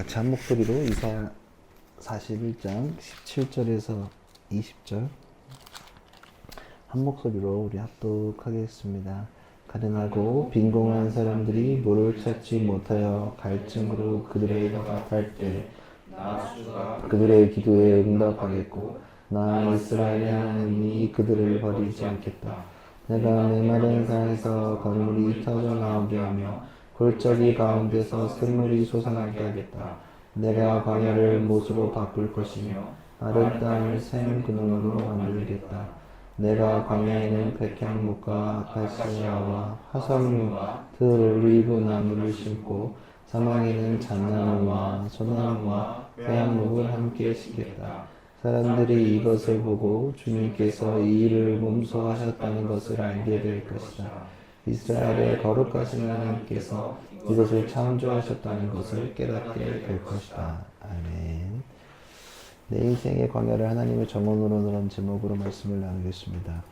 같이 한 목소리로 이사 41장 17절에서 20절 한 목소리로 우리 합독하겠습니다. 가난하고 빈곤한 사람들이 물을 찾지 못하여 갈증으로 그들의 답할 때 그들의 기도에 응답하겠고 나 이스라엘의 하나님이 그들을 버리지 않겠다. 내가 메마른 산에서 강물이 터져 나오게 하며 골짜기 가운데서 샘물이 솟아나게 하겠다. 내가 광야를 못으로 바꿀 것이며 마른 땅을 샘 근원으로 만들겠다. 내가 광야에는 백향목과 아카시아와 화석류와 들올리브 나무를 심고 사막에는 잣나무와 소나무와 회양목을 함께 심겠다. 사람들이 이것을 보고 주님께서 이 일을 몸소 하셨다는 것을 알게 될 것이다. 이스라엘의 거룩하신 하나님께서 이것을 창조하셨다는 것을 깨닫게 될 것이다. 아멘. 내 인생의 광야를 하나님의 정원으로 그런 제목으로 말씀을 나누겠습니다.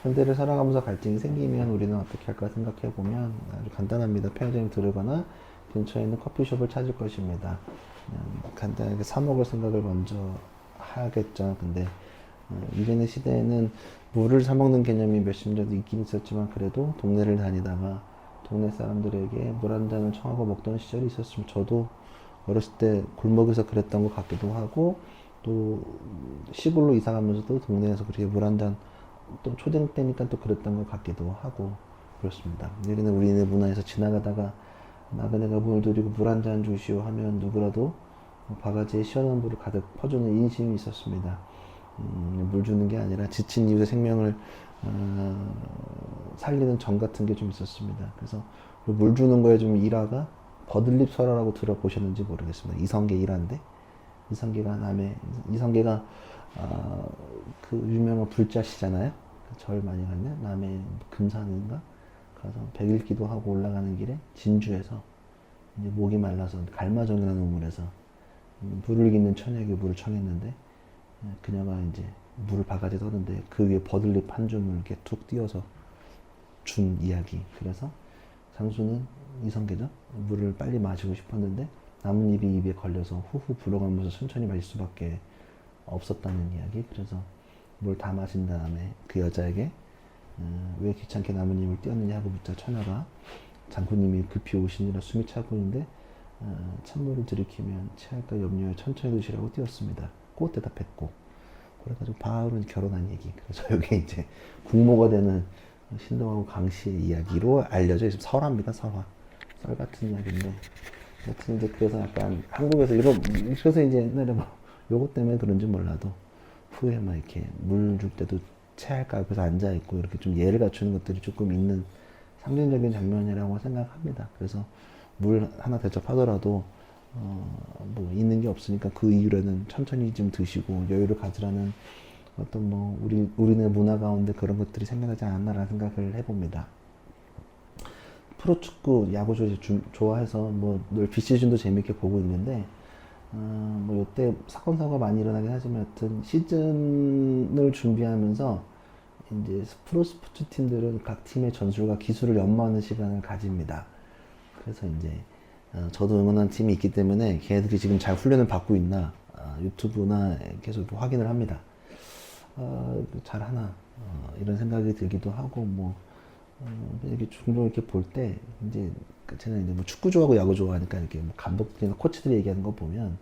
현대를 살아가면서 갈등이 생기면 우리는 어떻게 할까 생각해 보면 아주 간단합니다. 편의점에 들어가나 근처에 있는 커피숍을 찾을 것입니다. 간단하게 사 먹을 생각을 먼저 하겠죠. 근데 이전의 시대에는 물을 사 먹는 개념이 몇십 년 전도 있긴 있었지만 그래도 동네를 다니다가 동네 사람들에게 물 한 잔을 청하고 먹던 시절이 있었으면 저도 어렸을 때 골목에서 그랬던 것 같기도 하고 또 시골로 이사 가면서도 동네에서 그렇게 물 한 잔 또 초등 때니까 또 그랬던 것 같기도 하고 그렇습니다. 예전에 우리네 문화에서 지나가다가 나그네가 물 드리고 물 한 잔 주시오 하면 누구라도 바가지에 시원한 물을 가득 퍼주는 인심이 있었습니다. 물 주는 게 아니라 지친 이웃의 생명을 살리는 정 같은 게 좀 있었습니다. 그래서 물 주는 거에 좀 일화가 버들립 설화라고 들어보셨는지 모르겠습니다. 이성계 일화인데 이성계가 그 유명한 불자시잖아요. 절 많이 갔네. 남해 금산인가 가서 백일 기도하고 올라가는 길에 진주에서 이제 목이 말라서 갈마정이라는 우물에서 물을 깃는 처녀에게 물을 청했는데 그녀가 이제 물을 바가지에 떠는데 그 위에 버들잎 한 줌을 이렇게 툭 띄워서 준 이야기. 그래서 장수는 이성계죠. 물을 빨리 마시고 싶었는데 나뭇잎이 입에 걸려서 후후 불어가면서 천천히 마실 수밖에 없었다는 이야기. 그래서 물 다 마신 다음에 그 여자에게 왜 귀찮게 나뭇잎을 띄웠느냐 하고 묻자 처녀가 장군님이 급히 오시느라 숨이 차고 있는데 찬물을 들이키면 체할까 염려해 천천히 드시라고 띄웠습니다. 꼭 대답했고 그래가지고 바로 결혼한 얘기. 그래서 이게 이제 국모가 되는 신동하고 강씨의 이야기로 알려져 있습니다. 설화입니다. 설화. 썰 같은 이야기인데 여튼 이제 그래서 약간 한국에서 그래서 이제 옛날에 뭐 요것 때문에 그런지 몰라도 후에 막 이렇게 물 줄 때도 체할까 옆에서 앉아있고 이렇게 좀 예를 갖추는 것들이 조금 있는 상징적인 장면이라고 생각합니다. 그래서 물 하나 대접하더라도 뭐 있는 게 없으니까 그 이후로는 천천히 좀 드시고 여유를 가지라는 어떤 뭐 우리네 문화 가운데 그런 것들이 생겨나지 않았나라는 생각을 해봅니다. 프로축구 야구 좋아해서 뭐 늘 비시즌도 재밌게 보고 있는데 뭐 요때 사건 사고가 많이 일어나긴 하지만 여튼 시즌을 준비하면서 이제 프로 스포츠 팀들은 각 팀의 전술과 기술을 연마하는 시간을 가집니다. 그래서 이제 저도 응원하는 팀이 있기 때문에 걔네들이 지금 잘 훈련을 받고 있나 유튜브나 계속 확인을 합니다. 잘하나 이런 생각이 들기도 하고 뭐 이렇게 종종 이렇게 볼 때 이제 저는 이제 뭐 축구 좋아하고 야구 좋아하니까 이렇게 뭐 감독들이나 코치들이 얘기하는 거 보면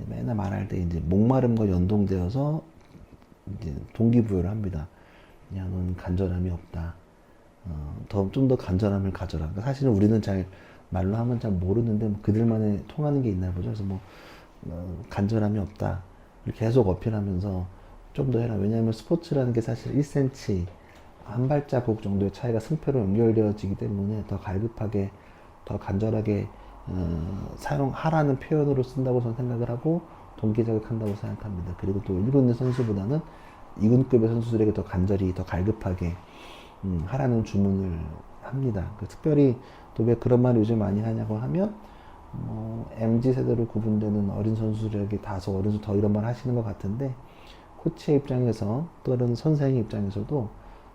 맨날 말할 때 이제 목마름과 연동되어서 이제 동기부여를 합니다. 야, 넌 간절함이 없다. 좀 더 간절함을 가져라. 그러니까 사실은 우리는 잘 말로 하면 잘 모르는데 뭐 그들만의 통하는 게 있나 보죠. 그래서 뭐 간절함이 없다. 이렇게 계속 어필하면서 좀 더 해라. 왜냐하면 스포츠라는 게 사실 1cm 한 발자국 정도의 차이가 승패로 연결되어지기 때문에 더 갈급하게 더 간절하게 사용하라는 표현으로 쓴다고 저는 생각을 하고 동기자극한다고 생각합니다. 그리고 또 1군의 선수보다는 2군급의 선수들에게 더 간절히 더 갈급하게 하라는 주문을 합니다. 특별히 또 왜 그런 말을 요즘 많이 하냐고 하면 MZ세대로 구분되는 어린 선수들에게 다소 어린 선수 더 이런 말 하시는 것 같은데 코치의 입장에서 또는 선생의 입장에서도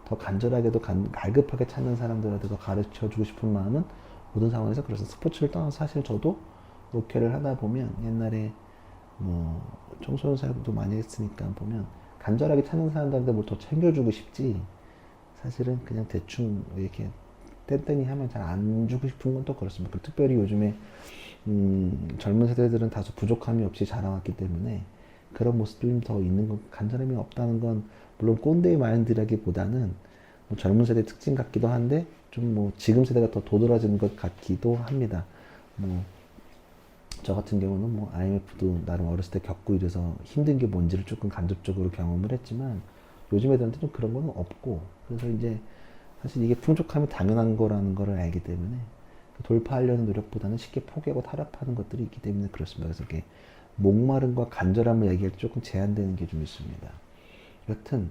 더 간절하게도 갈급하게 찾는 사람들한테 더 가르쳐주고 싶은 마음은 모든 상황에서 그래서 스포츠를 떠나서 사실 저도 목회를 하다 보면 옛날에 뭐 청소년 사역도 많이 했으니까 보면 간절하게 찾는 사람들한테 뭘 더 챙겨주고 싶지 사실은 그냥 대충 이렇게 뗀뗀히 하면 잘 안 주고 싶은 건 또 그렇습니다. 특별히 요즘에 젊은 세대들은 다소 부족함이 없이 자라왔기 때문에 그런 모습들이 더 있는 건 간절함이 없다는 건 물론 꼰대의 마인드라기보다는 뭐 젊은 세대 특징 같기도 한데 좀 뭐 지금 세대가 더 도드라지는 것 같기도 합니다. 뭐 저 같은 경우는 뭐 IMF도 나름 어렸을 때 겪고 이래서 힘든 게 뭔지를 조금 간접적으로 경험을 했지만 요즘 애들한테 좀 그런 건 없고 그래서 이제 사실 이게 풍족함이 당연한 거라는 걸 알기 때문에 돌파하려는 노력보다는 쉽게 포기하고 타협하는 것들이 있기 때문에 그렇습니다. 그래서 이렇게 목마름과 간절함을 얘기할 때 조금 제한되는 게 좀 있습니다. 여튼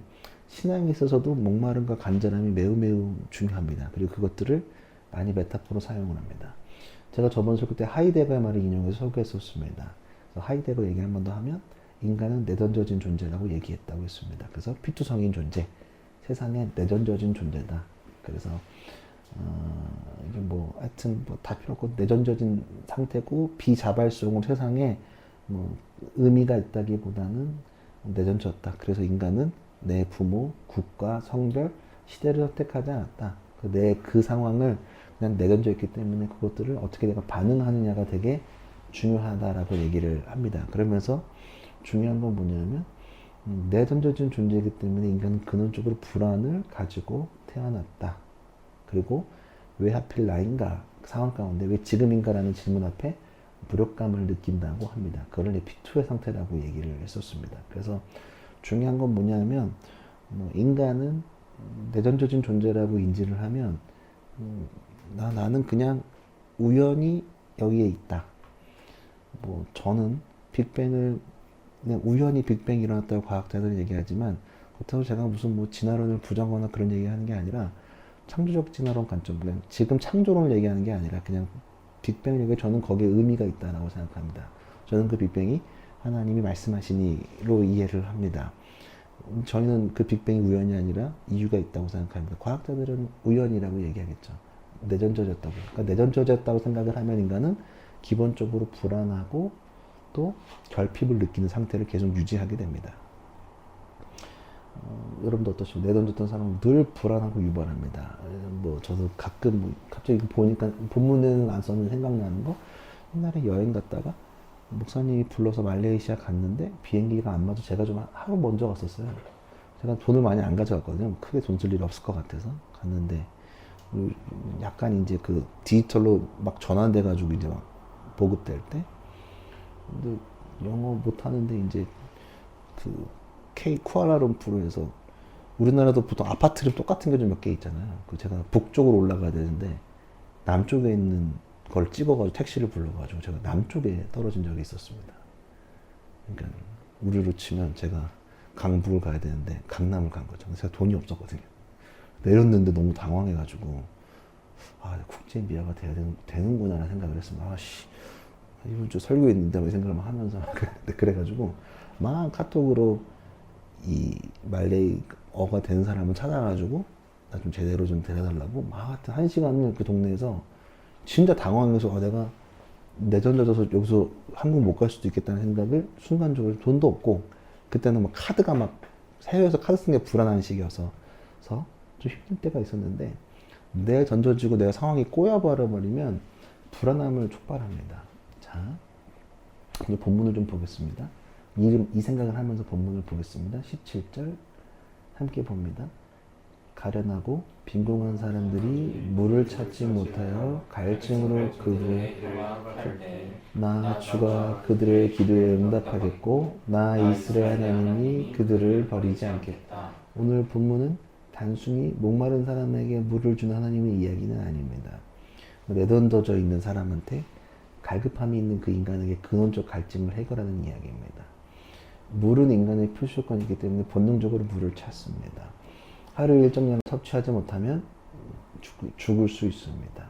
신앙에 있어서도 목마름과 간절함이 매우 매우 중요합니다. 그리고 그것들을 많이 메타포로 사용을 합니다. 제가 저번 설교 때 하이데거의 말을 인용해서 소개했었습니다. 그래서 하이데거 얘기 한 번 더 하면 인간은 내던져진 존재라고 얘기했다고 했습니다. 그래서 피투성인 존재, 세상에 내던져진 존재다. 그래서 이게 뭐 하여튼 뭐 다 필요 없고 내던져진 상태고 비자발성으로 세상에 뭐 의미가 있다기보다는 내던졌다. 그래서 인간은 내 부모, 국가, 성별, 시대를 선택하지 않았다. 내 그 상황을 그냥 내던져 있기 때문에 그것들을 어떻게 내가 반응하느냐가 되게 중요하다라고 얘기를 합니다. 그러면서 중요한 건 뭐냐면 내던져진 존재이기 때문에 인간은 근원적으로 불안을 가지고 태어났다. 그리고 왜 하필 나인가 상황 가운데 왜 지금인가라는 질문 앞에 무력감을 느낀다고 합니다. 그걸 P2의 상태라고 얘기를 했었습니다. 그래서 중요한 건 뭐냐면 뭐 인간은 내던져진 존재라고 인지를 하면 나는 그냥 우연히 여기에 있다. 뭐 저는 빅뱅을 그냥 우연히 빅뱅이 일어났다고 과학자들은 얘기하지만 그렇다고 제가 무슨 뭐 진화론을 부정하거나 그런 얘기하는 게 아니라 창조적 진화론 관점, 그냥 지금 창조론을 얘기하는 게 아니라 그냥 빅뱅을 얘기해 저는 거기에 의미가 있다라고 생각합니다. 저는 그 빅뱅이 하나님이 말씀하시니로 이해를 합니다. 저희는 그 빅뱅이 우연이 아니라 이유가 있다고 생각합니다. 과학자들은 우연이라고 얘기하겠죠. 내던져졌다고. 그러니까 내던져졌다고 생각을 하면 인간은 기본적으로 불안하고 또 결핍을 느끼는 상태를 계속 유지하게 됩니다. 여러분도 어떠십니까? 내던졌던 사람은 늘 불안하고 유발합니다. 뭐 저도 가끔 뭐 갑자기 보니까 본문에는 안 썼는데 생각나는 거 옛날에 여행 갔다가 목사님이 불러서 말레이시아 갔는데 비행기가 안 맞아 제가 좀 하루 먼저 갔었어요. 제가 돈을 많이 안 가져갔거든요. 크게 돈 쓸 일 없을 것 같아서 갔는데 약간 이제 그 디지털로 막 전환돼 가지고 이제 막 보급될 때 근데 영어 못 하는데 이제 그 쿠알라룸푸르에서 우리나라도 보통 아파트를 똑같은 게 좀 몇 개 있잖아요. 그 제가 북쪽으로 올라가야 되는데 남쪽에 있는 걸 찍어가지고 택시를 불러가지고 제가 남쪽에 떨어진 적이 있었습니다. 그러니까 우리로 치면 제가 강북을 가야 되는데 강남을 간 거죠. 제가 돈이 없었거든요. 내렸는데 너무 당황해가지고 아 국제 미아가 되는구나 라는 생각을 했습니다. 아씨 이번 주 설교했는데 뭐 생각을 막 하면서 그래가지고 막 카톡으로 이 말레이어가 된 사람을 찾아가지고 나 좀 제대로 좀 데려달라고 막 하여튼 1시간을 그 동네에서 진짜 당황해서 내가 내던져져서 여기서 한국 못 갈 수도 있겠다는 생각을 순간적으로 돈도 없고 그때는 막 카드가 막 해외에서 카드 쓰는 게 불안한 시기여서 좀 힘들 때가 있었는데 내가 던져지고 내가 상황이 꼬여버려 버리면 불안함을 촉발합니다. 자, 이제 본문을 좀 보겠습니다. 이 생각을 하면서 본문을 보겠습니다. 17절 함께 봅니다. 가련하고 빈궁한 사람들이 물을 찾지 못하여 갈증으로 나 주가 그들의 기도에 응답하겠고 나 이스라엘 하나님이 그들을 버리지 않겠다. 오늘 본문은 단순히 목마른 사람에게 물을 주는 하나님의 이야기는 아닙니다. 내던져져 있는 사람한테 갈급함이 있는 그 인간에게 근원적 갈증을 해결하는 이야기입니다. 물은 인간의 필수권이기 때문에 본능적으로 물을 찾습니다. 하루 일정량 섭취하지 못하면 죽을 수 있습니다.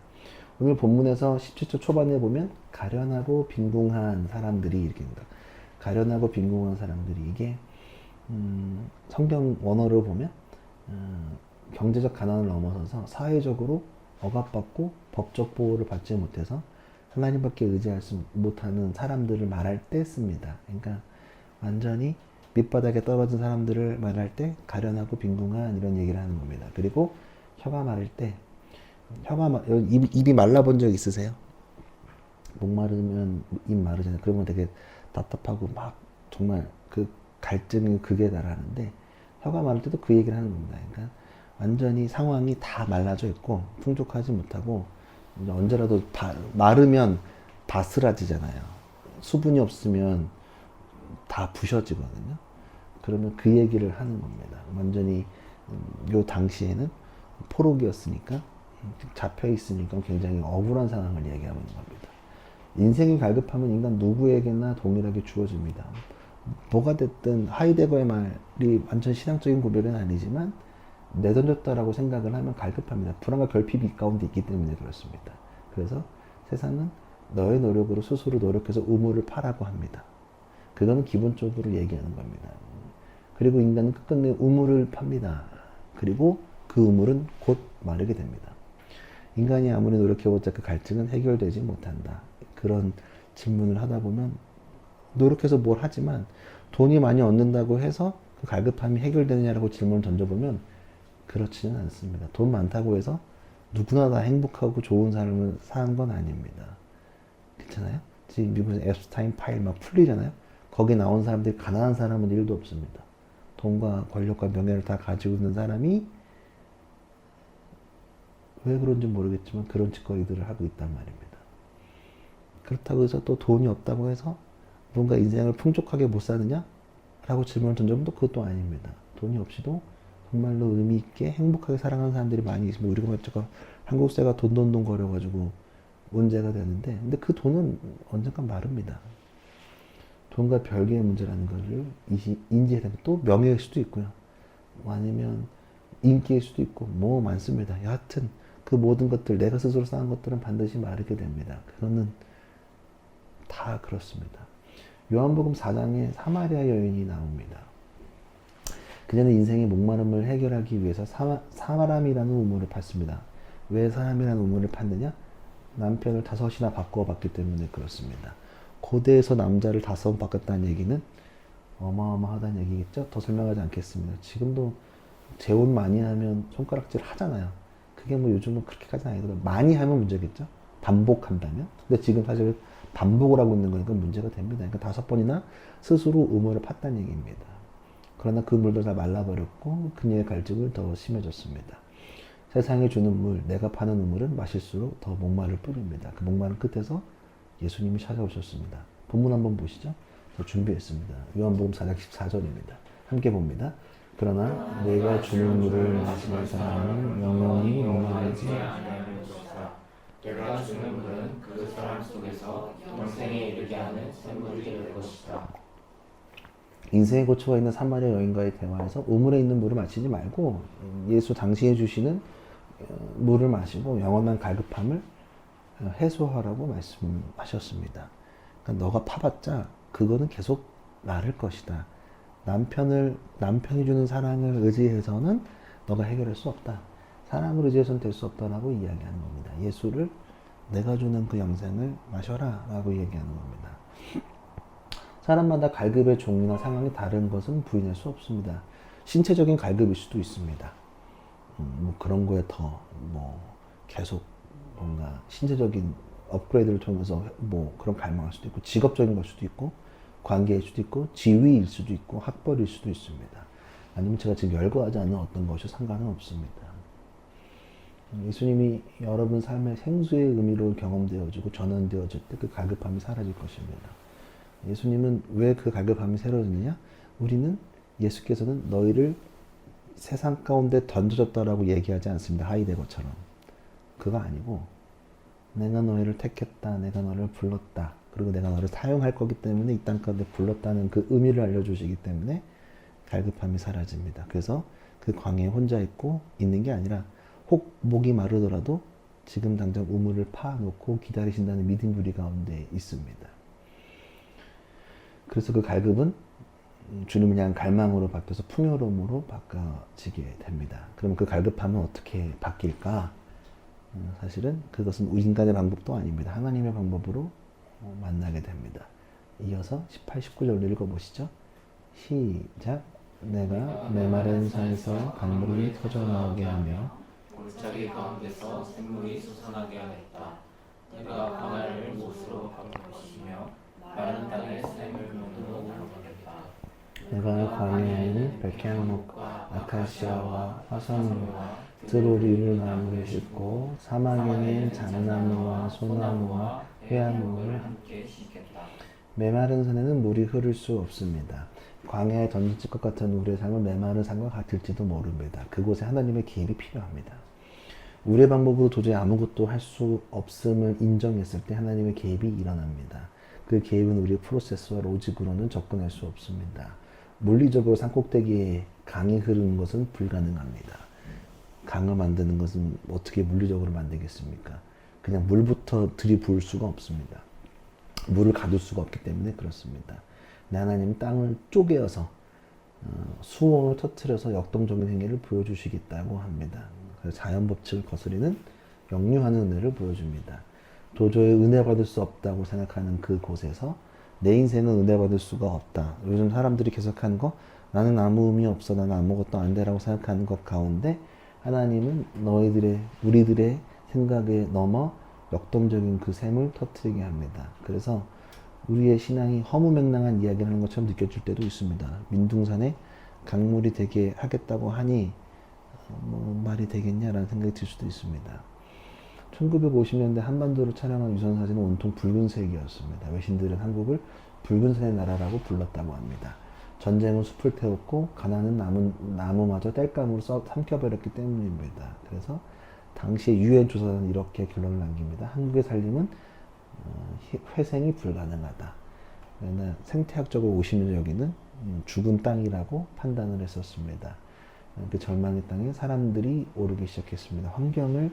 오늘 본문에서 17절 초반에 보면 가련하고 빈궁한 사람들이 이렇게 됩니다. 가련하고 빈궁한 사람들이 이게 성경 원어를 보면 경제적 가난을 넘어서서 사회적으로 억압받고 법적 보호를 받지 못해서 하나님밖에 의지하지 못하는 사람들을 말할 때 씁니다. 그러니까 완전히 밑바닥에 떨어진 사람들을 말할 때 가련하고 빈궁한 이런 얘기를 하는 겁니다. 그리고 혀가 마를 때 입이 말라본 적 있으세요? 목마르면 입 마르잖아요. 그러면 되게 답답하고 막 정말 그 갈증이 극에 달하는데 혀가 마를 때도 그 얘기를 하는 겁니다. 그러니까 완전히 상황이 다 말라져 있고 풍족하지 못하고 이제 언제라도 마르면 바스라지잖아요. 수분이 없으면 다 부셔지거든요. 그러면 그 얘기를 하는 겁니다. 완전히 요 당시에는 포록이었으니까 잡혀 있으니까 굉장히 억울한 상황을 얘기하고 있는 겁니다. 인생이 갈급하면 인간 누구에게나 동일하게 주어집니다. 뭐가 됐든 하이데거의 말이 완전 신앙적인 고백은 아니지만 내던졌다라고 생각을 하면 갈급합니다. 불안과 결핍이 이 가운데 있기 때문에 그렇습니다. 그래서 세상은 너의 노력으로 스스로 노력해서 우물을 파라고 합니다. 그거는 기본적으로 얘기하는 겁니다. 그리고 인간은 끝끝내 우물을 팝니다. 그리고 그 우물은 곧 마르게 됩니다. 인간이 아무리 노력해보자 그 갈증은 해결되지 못한다. 그런 질문을 하다 보면 노력해서 뭘 하지만 돈이 많이 얻는다고 해서 그 갈급함이 해결되느냐라고 질문을 던져보면 그렇지는 않습니다. 돈 많다고 해서 누구나 다 행복하고 좋은 삶을 사는 건 아닙니다. 그렇잖아요? 지금 미국에서 앱스타인 파일 막 풀리잖아요? 거기 나온 사람들이 가난한 사람은 1도 없습니다. 돈과 권력과 명예를 다 가지고 있는 사람이 왜 그런지 모르겠지만 그런 짓거리들을 하고 있단 말입니다. 그렇다고 해서 또 돈이 없다고 해서 뭔가 인생을 풍족하게 못 사느냐? 라고 질문을 던져보면 또 그것도 아닙니다. 돈이 없이도 정말로 의미 있게 행복하게 살아가는 사람들이 많이 있습니다. 우리가 어쩌고 한국 사회가 돈 거려가지고 문제가 되는데 근데 그 돈은 언젠가 마릅니다. 돈과 별개의 문제라는 것을 인지해야 됩니다. 또 명예일 수도 있고요. 아니면 인기일 수도 있고 뭐 많습니다. 여하튼 그 모든 것들 내가 스스로 쌓은 것들은 반드시 마르게 됩니다. 그거는 다 그렇습니다. 요한복음 4장에 사마리아 여인이 나옵니다. 그녀는 인생의 목마름을 해결하기 위해서 사람이라는 우물을 팠습니다. 왜 사람이라는 우물을 팠느냐? 남편을 5이나 바꿔봤기 때문에 그렇습니다. 고대에서 남자를 5번 바꿨다는 얘기는 어마어마하다는 얘기겠죠? 더 설명하지 않겠습니다. 지금도 재혼 많이 하면 손가락질 하잖아요. 그게 뭐 요즘은 그렇게까지는 아니더라도 많이 하면 문제겠죠? 반복한다면? 근데 지금 사실 반복을 하고 있는 거니까 문제가 됩니다. 그러니까 5번이나 스스로 우물을 팠다는 얘기입니다. 그러나 그 물도 다 말라버렸고 그녀의 갈증을 더 심해졌습니다. 세상에 주는 물, 내가 파는 우물은 마실수록 더 목마를 뿌립니다. 그 목마른 끝에서 예수님이 찾아오셨습니다. 본문 한번 보시죠. 저 준비했습니다. 요한복음 4장 14절입니다. 함께 봅니다. 그러나 내가 주는 물을 마시는 사람은 영원히 목마르지 아니하리로다. 내가 주는 물은 그 사람 속에서 영생에 이르게 하는 샘물이 될 것이다. 인생의 고초가 있는 사마리아 여인과의 대화에서 우물에 있는 물을 마시지 말고 예수 당신이 주시는 물을 마시고 영원한 갈급함을 해소하라고 말씀하셨습니다. 그러니까 너가 파봤자 그거는 계속 마를 것이다. 남편이 주는 사랑을 의지해서는 너가 해결할 수 없다. 사랑을 의지해서는 될 수 없다라고 이야기하는 겁니다. 예수를 내가 주는 그 영생을 마셔라 라고 얘기하는 겁니다. 사람마다 갈급의 종류나 상황이 다른 것은 부인할 수 없습니다. 신체적인 갈급일 수도 있습니다. 뭐 그런 거에 더 뭐 계속 뭔가 신체적인 업그레이드를 통해서 뭐 그런 갈망할 수도 있고 직업적인 걸 수도 있고 관계일 수도 있고 지위일 수도 있고 학벌일 수도 있습니다. 아니면 제가 지금 열거하지 않는 어떤 것이 상관은 없습니다. 예수님이 여러분 삶의 생수의 의미로 경험되어지고 전환되어질 때 그 갈급함이 사라질 것입니다. 예수님은 왜 그 갈급함이 사라지느냐? 우리는 예수께서는 너희를 세상 가운데 던져졌다라고 얘기하지 않습니다. 하이데거처럼. 그거 아니고 내가 너희를 택했다. 내가 너를 불렀다. 그리고 내가 너를 사용할 거기 때문에 이 땅 가운데 불렀다는 그 의미를 알려주시기 때문에 갈급함이 사라집니다. 그래서 그 광야에 혼자 있는 게 아니라 혹 목이 마르더라도 지금 당장 우물을 파놓고 기다리신다는 믿음이 우리 가운데 있습니다. 그래서 그 갈급은 주님을 향한 갈망으로 바뀌어서 풍요로움으로 바꿔지게 됩니다. 그럼 그 갈급함은 어떻게 바뀔까? 사실은 그것은 인간의 방법도 아닙니다. 하나님의 방법으로 만나게 됩니다. 이어서 18, 19절로 읽어보시죠. 시작. 내가 메마른 산에서 강물이 터져나오게 하며 골짜기 가운데서 샘물이 솟아나게 하겠다. 내가 광야를 못으로 바꿀 것이며 마른 땅에 샘을 문으로 가르겠다. 내가 광야에는 백향목과 아카시아와 화산나무와 드로리를 나무를 심고 사막에는 잣나무와 소나무와 회양목을 함께 심겠다. 메마른 산에는 물이 흐를 수 없습니다. 광야에 던질 것 같은 우리의 삶은 메마른 산과 같을지도 모릅니다. 그곳에 하나님의 개입이 필요합니다. 우리의 방법으로 도저히 아무것도 할 수 없음을 인정했을 때 하나님의 개입이 일어납니다. 그 개입은 우리의 프로세스와 로직으로는 접근할 수 없습니다. 물리적으로 산꼭대기에 강이 흐르는 것은 불가능합니다. 강을 만드는 것은 어떻게 물리적으로 만들겠습니까? 그냥 물부터 들이부을 수가 없습니다. 물을 가둘 수가 없기 때문에 그렇습니다. 하나님은 땅을 쪼개어서 수온을 터뜨려서 역동적인 행위를 보여주시겠다고 합니다. 그래서 자연 법칙을 거스리는 역류하는 은혜를 보여줍니다. 도저히 은혜 받을 수 없다고 생각하는 그곳에서 내 인생은 은혜 받을 수가 없다. 요즘 사람들이 계속하는 거 나는 아무 의미 없어. 나는 아무것도 안 돼라고 생각하는 것 가운데 하나님은 우리들의 생각에 넘어 역동적인 그 샘을 터뜨리게 합니다. 그래서 우리의 신앙이 허무맹랑한 이야기를 하는 것처럼 느껴질 때도 있습니다. 민둥산에 강물이 되게 하겠다고 하니 말이 되겠냐라는 생각이 들 수도 있습니다. 1950년대 한반도를 촬영한 유선 사진은 온통 붉은색이었습니다. 외신들은 한국을 붉은색의 나라라고 불렀다고 합니다. 전쟁은 숲을 태웠고 가난은 나무마저 땔감으로 삼켜버렸기 때문입니다. 그래서 당시에 유엔 조사는 이렇게 결론을 남깁니다. 한국의 살림은 회생이 불가능하다. 생태학적으로 오시는 여기는 죽은 땅이라고 판단을 했었습니다. 그 절망의 땅에 사람들이 오르기 시작했습니다. 환경을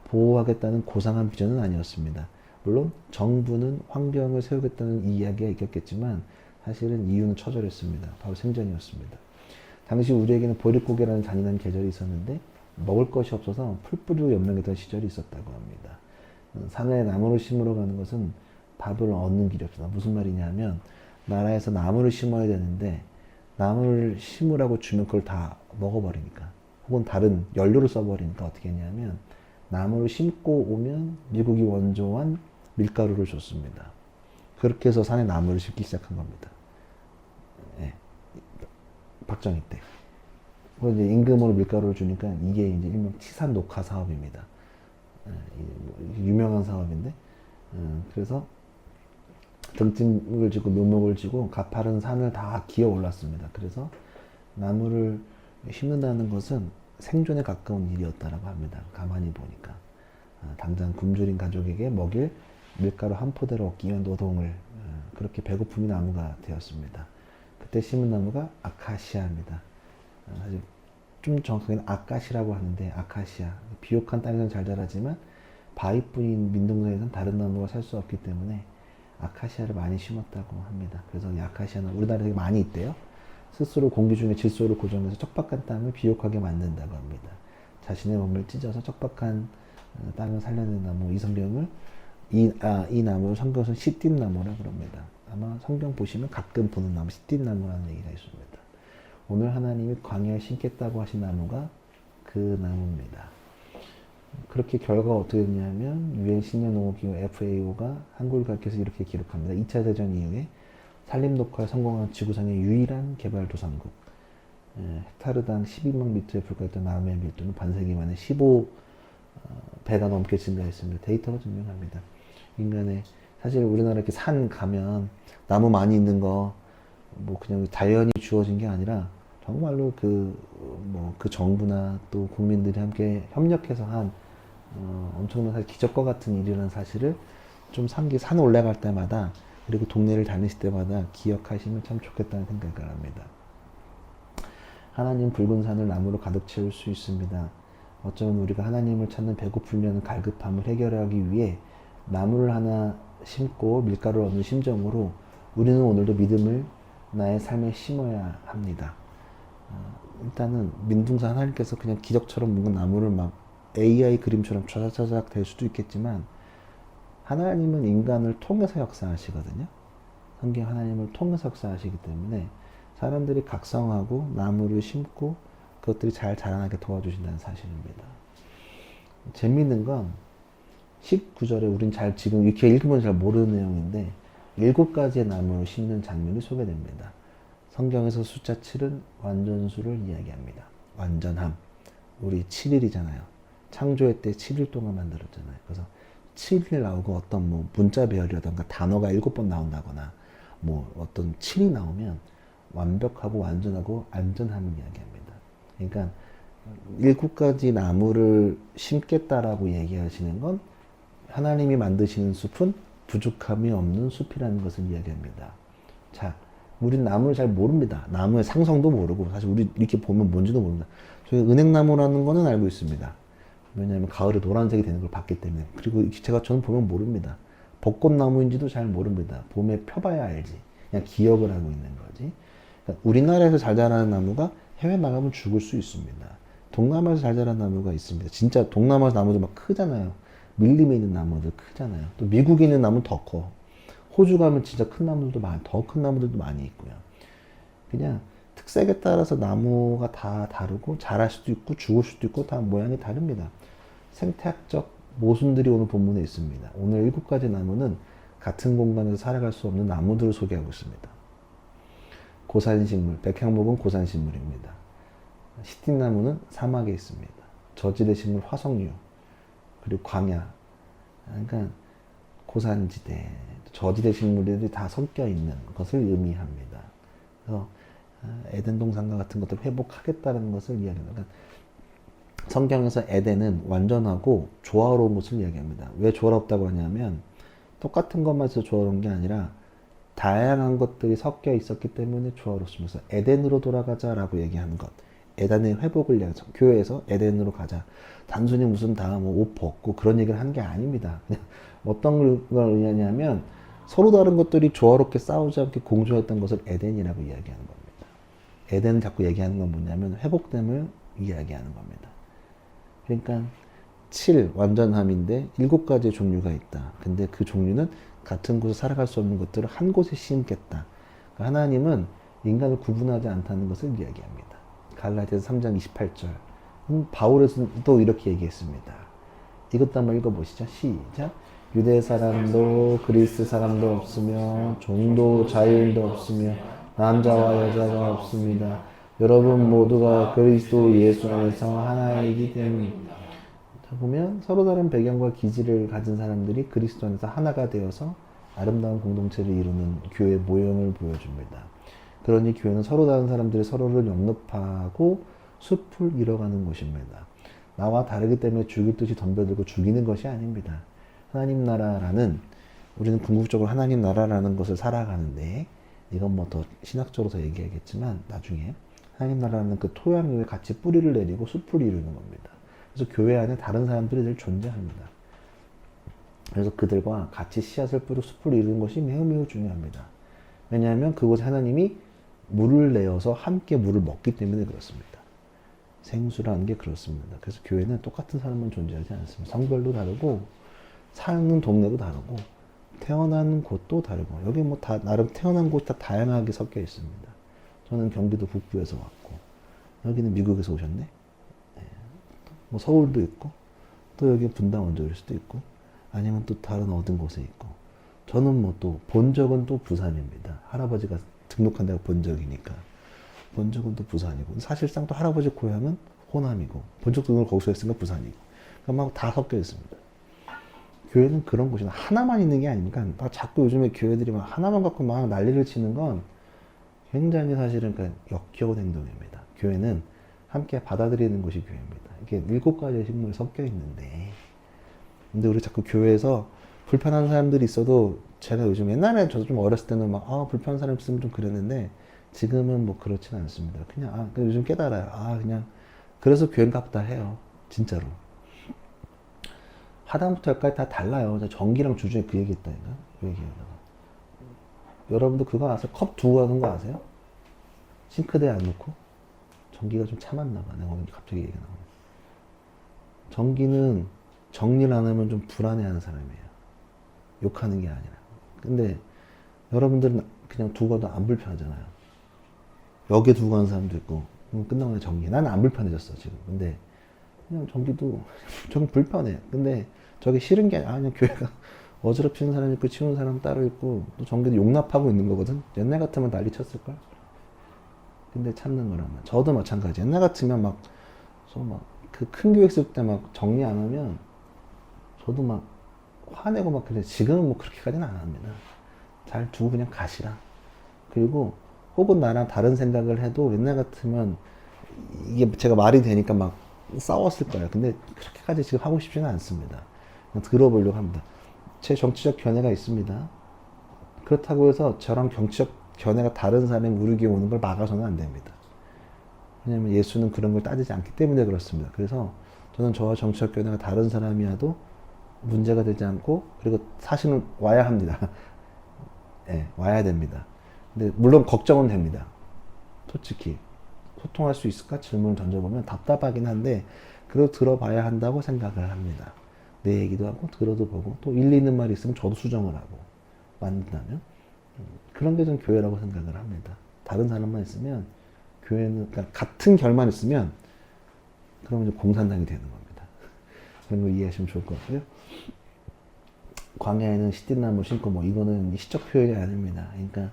보호하겠다는 고상한 비전은 아니었습니다. 물론 정부는 환경을 세우겠다는 이야기가 있겠지만 사실은 이유는 처절했습니다. 바로 생존이었습니다. 당시 우리에게는 보릿고개라는 잔인한 계절이 있었는데 먹을 것이 없어서 풀뿌리로 연명했던 시절이 있었다고 합니다. 산에 나무를 심으러 가는 것은 밥을 얻는 길이 없어요. 무슨 말이냐면 나라에서 나무를 심어야 되는데 나무를 심으라고 주면 그걸 다 먹어버리니까 혹은 다른 연료를 써버리니까 어떻게 했냐면 나무를 심고 오면 미국이 원조한 밀가루를 줬습니다. 그렇게 해서 산에 나무를 심기 시작한 겁니다. 예. 박정희 때. 그리고 이제 임금으로 밀가루를 주니까 이게 이제 일명 치산 녹화 사업입니다. 유명한 사업인데, 그래서 등짐을 지고 묘목을 지고 가파른 산을 다 기어 올랐습니다. 그래서 나무를 심는다는 것은 생존에 가까운 일이었다라고 합니다. 가만히 보니까 당장 굶주린 가족에게 먹일 밀가루 한 포대를 얻기 위한 노동을 그렇게 배고픔이 나무가 되었습니다. 그때 심은 나무가 아카시아입니다. 사실 좀 정확하게는 아까시라고 하는데 아카시아 비옥한 땅에서는 잘 자라지만 바위뿐인 민둥산에서는 다른 나무가 살 수 없기 때문에 아카시아를 많이 심었다고 합니다. 그래서 이 아카시아는 우리나라에 되게 많이 있대요. 스스로 공기 중에 질소를 고정해서 척박한 땅을 비옥하게 만든다고 합니다. 자신의 몸을 찢어서 척박한 땅을 살려낸 나무, 이 성경을 이 나무를 성경에서 시띠나무라 그럽니다. 아마 성경 보시면 가끔 보는 나무 시띠나무라는 얘기가 있습니다. 오늘 하나님이 광야에 심겠다고 하신 나무가 그 나무입니다. 그렇게 결과가 어떻게 됐냐면 유엔 신년농업기구 FAO가 한국을 가리켜서 이렇게 기록합니다. 2차 대전 이후에 산림 녹화에 성공한 지구상의 유일한 개발도상국. 헥타르당 12만 미터에 불과했던 나무의 밀도는 반세기 만에 15배가 넘게 증가했습니다. 데이터가 증명합니다. 인간의 사실 우리나라 이렇게 산 가면 나무 많이 있는 거 뭐 그냥 자연이 주어진 게 아니라 정말로 그 정부나 또 국민들이 함께 협력해서 한 엄청난 사실 기적과 같은 일이라는 사실을 좀 산 올라갈 때마다 그리고 동네를 다니실 때마다 기억하시면 참 좋겠다는 생각을 합니다. 하나님 붉은 산을 나무로 가득 채울 수 있습니다. 어쩌면 우리가 하나님을 찾는 배고픔이라는 갈급함을 해결하기 위해 나무를 하나 심고 밀가루를 얻는 심정으로 우리는 오늘도 믿음을 나의 삶에 심어야 합니다. 일단은 민둥산 하나님께서 그냥 기적처럼 뭔가 나무를 막 AI 그림처럼 차작차작 될 수도 있겠지만 하나님은 인간을 통해서 역사하시거든요. 성경 하나님을 통해서 역사하시기 때문에 사람들이 각성하고 나무를 심고 그것들이 잘 자라나게 도와주신다는 사실입니다. 재미있는 건 19절에 우린 잘 지금 이렇게 읽으면 잘 모르는 내용인데 7가지의 나무를 심는 장면이 소개됩니다. 성경에서 숫자 7은 완전수를 이야기합니다. 완전함. 우리 7일이잖아요. 창조의 때 7일 동안 만들었잖아요. 그래서 7일 나오고 어떤 뭐 문자 배열이라던가 단어가 7번 나온다거나 뭐 어떤 7이 나오면 완벽하고 완전하고 안전함을 이야기합니다. 그러니까 7가지 나무를 심겠다라고 얘기하시는 건 하나님이 만드시는 숲은 부족함이 없는 숲이라는 것을 이야기합니다. 자, 우린 나무를 잘 모릅니다. 나무의 상성도 모르고 사실 우리 이렇게 보면 뭔지도 모릅니다. 저희 은행나무라는 거는 알고 있습니다. 왜냐하면 가을에 노란색이 되는 걸 봤기 때문에. 그리고 저는 보면 모릅니다. 벚꽃나무인지도 잘 모릅니다. 봄에 펴봐야 알지. 그냥 기억을 하고 있는 거지. 그러니까 우리나라에서 잘 자라는 나무가 해외 나가면 죽을 수 있습니다. 동남아에서 잘 자라는 나무가 있습니다. 진짜 동남아 나무들 막 크잖아요. 밀림에 있는 나무들 크잖아요. 또 미국에 있는 나무는 더 커. 호주 가면 진짜 큰 나무들도 더 큰 나무들도 많이 있고요. 그냥 특색에 따라서 나무가 다 다르고 자랄 수도 있고 죽을 수도 있고 다 모양이 다릅니다. 생태학적 모순들이 오늘 본문에 있습니다. 오늘 7가지 나무는 같은 공간에서 살아갈 수 없는 나무들을 소개하고 있습니다. 고산식물, 백향목은 고산식물입니다. 시띠나무는 사막에 있습니다. 저지대 식물 화석류, 그리고 광야, 그러니까 고산지대, 저지대 식물들이 다 섞여 있는 것을 의미합니다. 그래서 에덴 동산과 같은 것들을 회복하겠다는 것을 이야기합니다. 그러니까 성경에서 에덴은 완전하고 조화로운 것을 이야기합니다. 왜 조화롭다고 하냐면 똑같은 것만 해서 조화로운 게 아니라 다양한 것들이 섞여 있었기 때문에 조화롭습니다. 에덴으로 돌아가자라고 얘기하는 것. 에덴의 회복을 위해서 교회에서 에덴으로 가자. 단순히 무슨 옷 벗고 그런 얘기를 한 게 아닙니다. 그냥 어떤 걸 의미하냐면 서로 다른 것들이 조화롭게 싸우지 않게 공존했던 것을 에덴이라고 이야기하는 겁니다. 에덴을 자꾸 얘기하는 건 뭐냐면 회복됨을 이야기하는 겁니다. 그러니까 7 완전함인데 7가지의 종류가 있다. 근데 그 종류는 같은 곳에 살아갈 수 없는 것들을 한 곳에 심겠다. 그러니까 하나님은 인간을 구분하지 않다는 것을 이야기합니다. 갈라디아서 3장 28절. 바울에서도 이렇게 얘기했습니다. 이것도 한번 읽어보시죠. 시작. 유대 사람도 그리스 사람도 없으며 종도 자유인도 없으며 남자와 여자가 없습니다. 여러분 모두가 그리스도 예수 안에서 하나이기 때문입니다. 자, 보면 서로 다른 배경과 기질을 가진 사람들이 그리스도 안에서 하나가 되어서 아름다운 공동체를 이루는 교회 모형을 보여줍니다. 그러니 교회는 서로 다른 사람들이 서로를 영접하고 숲을 이뤄가는 곳입니다. 나와 다르기 때문에 죽일 듯이 덤벼들고 죽이는 것이 아닙니다. 하나님 나라라는, 우리는 궁극적으로 하나님 나라라는 것을 살아가는데, 이건 뭐 더 신학적으로 더 얘기하겠지만 나중에 하나님 나라는 그 토양 위에 같이 뿌리를 내리고 숲을 이루는 겁니다. 그래서 교회 안에 다른 사람들이 늘 존재합니다. 그래서 그들과 같이 씨앗을 뿌리고 숲을 이루는 것이 매우 매우 중요합니다. 왜냐하면 그곳에 하나님이 물을 내어서 함께 물을 먹기 때문에 그렇습니다. 생수라는 게 그렇습니다. 그래서 교회는 똑같은 사람만 존재하지 않습니다. 성별도 다르고 사는 동네도 다르고 태어난 곳도 다르고, 여기 뭐 다 나름 태어난 곳 다 다양하게 섞여 있습니다. 저는 경기도 북부에서 왔고, 여기는 미국에서 오셨네. 네. 뭐 서울도 있고, 또 여기 분당 원조일 수도 있고, 아니면 또 다른 어떤 곳에 있고. 저는 뭐 또 본적은 또 부산입니다. 할아버지가 등록한 데가 본적이니까 본적은 또 부산이고, 사실상 또 할아버지 고향은 호남이고, 본적 등록을 거기서 했으니까 부산이고, 그러니까 막 다 섞여 있습니다. 교회는 그런 곳이 하나만 있는 게 아닙니까? 자꾸 요즘에 교회들이 막 하나만 갖고 막 난리를 치는 건 굉장히 사실은 역겨운 행동입니다. 교회는 함께 받아들이는 곳이 교회입니다. 이게 7가지의 식물이 섞여 있는데, 근데 우리 자꾸 교회에서 불편한 사람들이 있어도, 제가 요즘 옛날에 저도 좀 어렸을 때는 막 불편한 사람 있으면 좀 그랬는데, 지금은 뭐 그렇진 않습니다. 그냥 요즘 깨달아요. 그냥 그래서 교회인가 보다 해요. 진짜로. 하단부터 여기까지 다 달라요. 전기랑 주중에 그 얘기 했다니까. 그 얘기하다가. 여러분도 그거 아세요? 컵 두고 가는 거 아세요? 싱크대에 안 놓고? 전기가 좀 참았나 봐. 내가 오늘 갑자기 얘기가 나오네. 정기는 정리를 안 하면 좀 불안해하는 사람이에요. 욕하는 게 아니라. 근데 여러분들은 그냥 두고 가도 안 불편하잖아요. 여기에 두고 가는 사람도 있고 끝나고 나서 정기. 나는 안 불편해졌어 지금. 근데 그냥 정기도 좀 불편해. 근데 저게 싫은 게 아니라 그냥 교회가 어지럽히는 사람 있고 치우는 사람 따로 있고 또 정기도 용납하고 있는 거거든. 옛날 같으면 난리 쳤을걸. 근데 참는 거라면 저도 마찬가지. 옛날 같으면 막 그 큰 교회 있을 때 막 정리 안 하면 저도 막 화내고 막 그래. 지금은 뭐 그렇게까지는 안 합니다. 잘 두고 그냥 가시라. 그리고 혹은 나랑 다른 생각을 해도 옛날 같으면 이게 제가 말이 되니까 막 싸웠을 거예요. 근데 그렇게까지 지금 하고 싶지는 않습니다. 그냥 들어보려고 합니다. 제 정치적 견해가 있습니다. 그렇다고 해서 저랑 정치적 견해가 다른 사람이 우리 교회 오는 걸 막아서는 안 됩니다. 왜냐면 예수는 그런 걸 따지지 않기 때문에 그렇습니다. 그래서 저는 저와 정치적 견해가 다른 사람이라도 문제가 되지 않고 그리고 사실은 와야 합니다. 예, 와야 됩니다. 근데 물론 걱정은 됩니다. 솔직히 소통할 수 있을까 질문을 던져보면 답답하긴 한데 그래도 들어봐야 한다고 생각을 합니다. 내 얘기도 하고 들어도 보고 또 일리 있는 말이 있으면 저도 수정을 하고 만든다면 그런 게 좀 교회라고 생각을 합니다. 다른 사람만 있으면 교회는 그러니까 같은 결만 있으면 그러면 이제 공산당이 되는 겁니다. 그런 거 이해하시면 좋을 것 같고요. 광야에는 시띠나무 심고 뭐 이거는 시적 표현이 아닙니다. 그러니까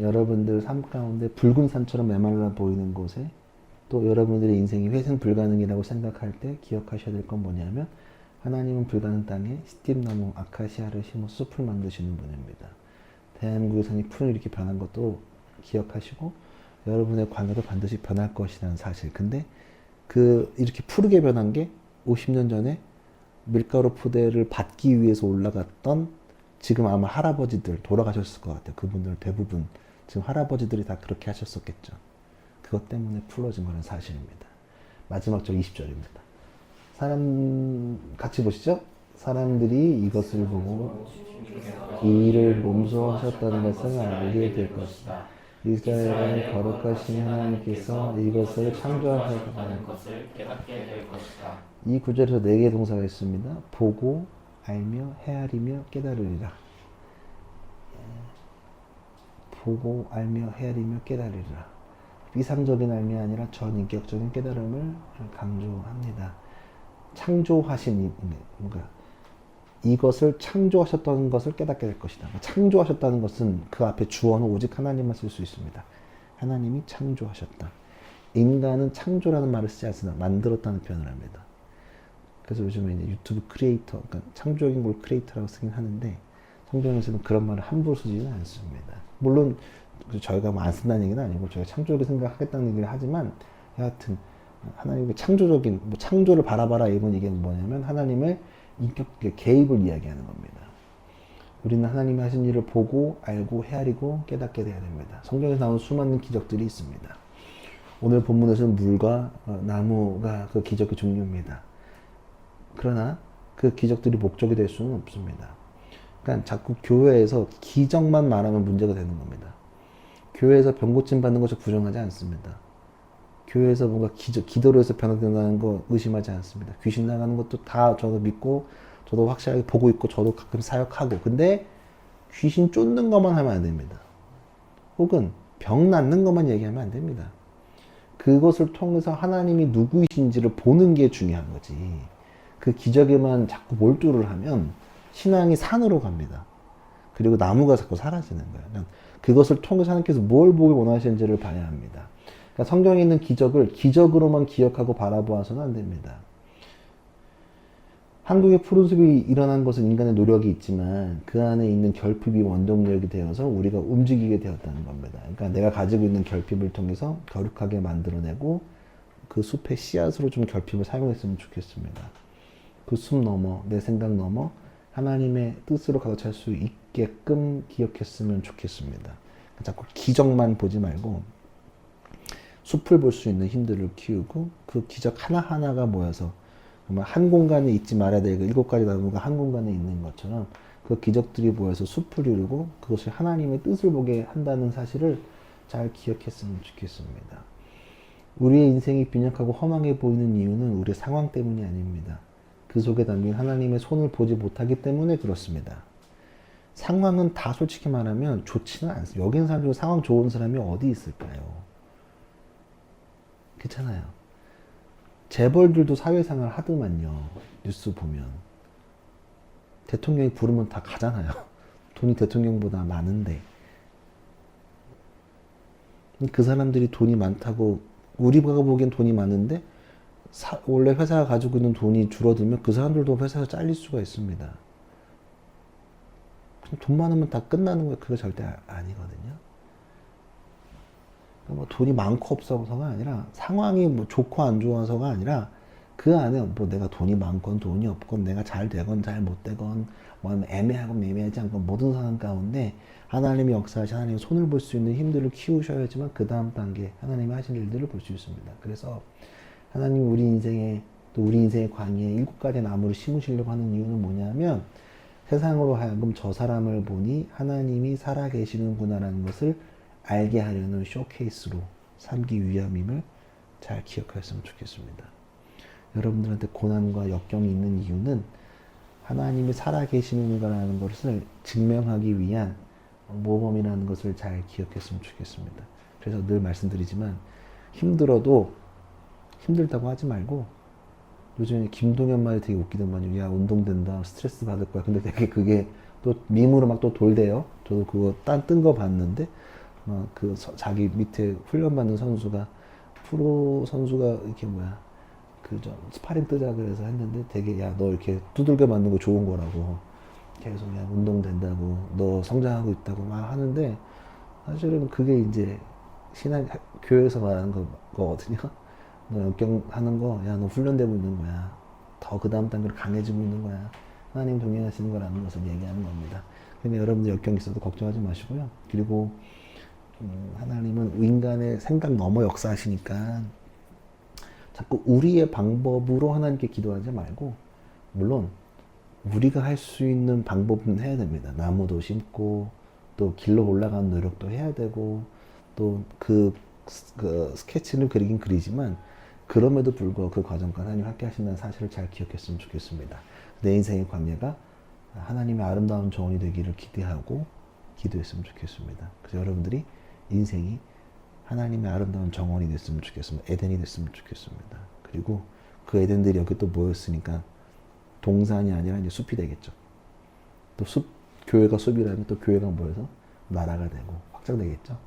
여러분들 삶 가운데 붉은 산처럼 메말라 보이는 곳에 또 여러분들의 인생이 회생 불가능이라고 생각할 때 기억하셔야 될 건 뭐냐면 하나님은 불가능 땅에 시띠나무 아카시아를 심어 숲을 만드시는 분입니다. 대한민국의 산이 푸른 이렇게 변한 것도 기억하시고 여러분의 광야도 반드시 변할 것이라는 사실. 근데 이렇게 푸르게 변한 게 50년 전에 밀가루 포대를 받기 위해서 올라갔던 지금 아마 할아버지들 돌아가셨을 것 같아요. 그분들 대부분 지금 할아버지들이 다 그렇게 하셨었겠죠. 그것 때문에 풀어진 거는 사실입니다. 마지막 절 20절입니다. 같이 보시죠. 사람들이 이것을 보고 이 일을 몸소하셨다는 것을 알게 될 것이다. 이스라엘은 거룩하신 하나님께서 이것을 창조하셨다는 것을 깨닫게 될 것이다. 이 구절에서 4개의 동사가 있습니다. 보고, 알며, 헤아리며, 깨달으리라. 보고, 알며, 헤아리며, 깨달으리라. 비상적인 알미 아니라 전인격적인 깨달음을 강조합니다. 창조하신 뭔가 이것을 창조하셨다는 것을 깨닫게 될 것이다. 창조하셨다는 것은 그 앞에 주어는 오직 하나님만 쓸 수 있습니다. 하나님이 창조하셨다. 인간은 창조라는 말을 쓰지 않습니다. 만들었다는 표현을 합니다. 그래서 요즘에 이제 유튜브 크리에이터, 그러니까 창조적인 걸 크리에이터라고 쓰긴 하는데 성경에서는 그런 말을 함부로 쓰지는 않습니다. 물론 저희가 뭐 안 쓴다는 얘기는 아니고 저희가 창조적으로 생각하겠다는 얘기를 하지만 여하튼 하나님의 창조적인 뭐 창조를 바라봐라 이런 얘기는 뭐냐면 하나님의 인격 개입을 이야기하는 겁니다. 우리는 하나님이 하신 일을 보고 알고 헤아리고 깨닫게 돼야 됩니다. 성경에 나오는 수많은 기적들이 있습니다. 오늘 본문에서는 물과 나무가 그 기적의 종류입니다. 그러나 그 기적들이 목적이 될 수는 없습니다. 그러니까 자꾸 교회에서 기적만 말하면 문제가 되는 겁니다. 교회에서 병 고침 받는 것을 부정하지 않습니다. 교회에서 뭔가 기도로 해서 변화된다는 거 의심하지 않습니다. 귀신 나가는 것도 다 저도 믿고 저도 확실하게 보고 있고 저도 가끔 사역하고 근데 귀신 쫓는 것만 하면 안 됩니다. 혹은 병 낫는 것만 얘기하면 안 됩니다. 그것을 통해서 하나님이 누구이신지를 보는 게 중요한 거지. 그 기적에만 자꾸 몰두를 하면 신앙이 산으로 갑니다. 그리고 나무가 자꾸 사라지는 거예요. 그것을 통해서 하나님께서 뭘 보기 원하시는지를 봐야 합니다. 그러니까 성경에 있는 기적을 기적으로만 기억하고 바라보아서는 안 됩니다. 한국의 푸른 숲이 일어난 것은 인간의 노력이 있지만 그 안에 있는 결핍이 원동력이 되어서 우리가 움직이게 되었다는 겁니다. 그러니까 내가 가지고 있는 결핍을 통해서 거룩하게 만들어내고 그 숲의 씨앗으로 좀 결핍을 사용했으면 좋겠습니다. 그 숲 넘어 내 생각 넘어 하나님의 뜻으로 가득 찰 수 있게끔 기억했으면 좋겠습니다. 자꾸 기적만 보지 말고 숲을 볼 수 있는 힘들을 키우고 그 기적 하나하나가 모여서 정말 한 공간에 있지 말아야 될 7가지 나무가 한 공간에 있는 것처럼 그 기적들이 모여서 숲을 이루고 그것이 하나님의 뜻을 보게 한다는 사실을 잘 기억했으면 좋겠습니다. 우리의 인생이 빈약하고 허망해 보이는 이유는 우리의 상황 때문이 아닙니다. 그 속에 담긴 하나님의 손을 보지 못하기 때문에 그렇습니다. 상황은 다 솔직히 말하면 좋지는 않습니다. 여기 있는 사람 중에 상황 좋은 사람이 어디 있을까요? 그렇잖아요. 재벌들도 사회생활 하더만요. 뉴스 보면. 대통령이 부르면 다 가잖아요. 돈이 대통령보다 많은데. 그 사람들이 돈이 많다고, 우리가 보기엔 돈이 많은데 원래 회사가 가지고 있는 돈이 줄어들면 그 사람들도 회사에서 잘릴 수가 있습니다. 돈 많으면 다 끝나는 거예요. 그거 절대 아니거든요. 뭐 돈이 많고 없어서가 아니라, 상황이 뭐 좋고 안 좋아서가 아니라, 그 안에 뭐 내가 돈이 많건 돈이 없건, 내가 잘 되건 잘 못 되건, 뭐 애매하건 애매하지 않건 모든 상황 가운데 하나님이 역사하신, 하나님의 손을 볼 수 있는 힘들을 키우셔야지만 그 다음 단계 하나님이 하신 일들을 볼 수 있습니다. 그래서 하나님 우리 인생에, 또 우리 인생의 광야에 7가지 나무를 심으시려고 하는 이유는 뭐냐면, 세상으로 하여금 저 사람을 보니 하나님이 살아계시는구나라는 것을 알게 하려는 쇼케이스로 삼기 위함임을 잘 기억하셨으면 좋겠습니다. 여러분들한테 고난과 역경이 있는 이유는 하나님이 살아계시는가라는 것을 증명하기 위한 모범이라는 것을 잘 기억했으면 좋겠습니다. 그래서 늘 말씀드리지만, 힘들어도 힘들다고 하지 말고, 요즘에 김동현 말이 되게 웃기더만요. 야, 운동된다, 스트레스 받을 거야. 근데 되게 그게 또 밈으로 막 또 돌대요. 저도 그거 뜬 거 봤는데, 자기 밑에 훈련받는 선수가, 프로 선수가 이렇게 스파링 뜨자 그래서 했는데, 되게 야, 너 이렇게 두들겨 맞는 거 좋은 거라고, 계속 야, 운동된다고, 너 성장하고 있다고 막 하는데, 사실은 그게 이제 교회에서 말하는 거거든요. 너 역경하는 거, 야, 너 훈련되고 있는 거야. 더 그 다음 단계로 강해지고 있는 거야. 하나님 동행하시는 거라는 것을 얘기하는 겁니다. 그러니까 여러분들 역경이 있어도 걱정하지 마시고요. 그리고 하나님은 인간의 생각 넘어 역사하시니까 자꾸 우리의 방법으로 하나님께 기도하지 말고, 물론 우리가 할 수 있는 방법은 해야 됩니다. 나무도 심고, 또 길로 올라가는 노력도 해야 되고, 또 그 스케치를 그리긴 그리지만, 그럼에도 불구하고 그 과정과 하나님 함께 하신다는 사실을 잘 기억했으면 좋겠습니다. 내 인생의 광야가 하나님의 아름다운 정원이 되기를 기대하고 기도했으면 좋겠습니다. 그래서 여러분들이 인생이 하나님의 아름다운 정원이 됐으면 좋겠습니다. 에덴이 됐으면 좋겠습니다. 그리고 그 에덴들이 여기 또 모였으니까 동산이 아니라 이제 숲이 되겠죠. 또 교회가 숲이라면 또 교회가 모여서 나라가 되고 확장되겠죠.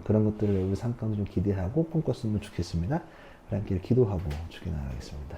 그런 것들을 우리 삶 가운데 좀 기대하고 꿈꿨으면 좋겠습니다. 함께 기도하고 주기 나가겠습니다.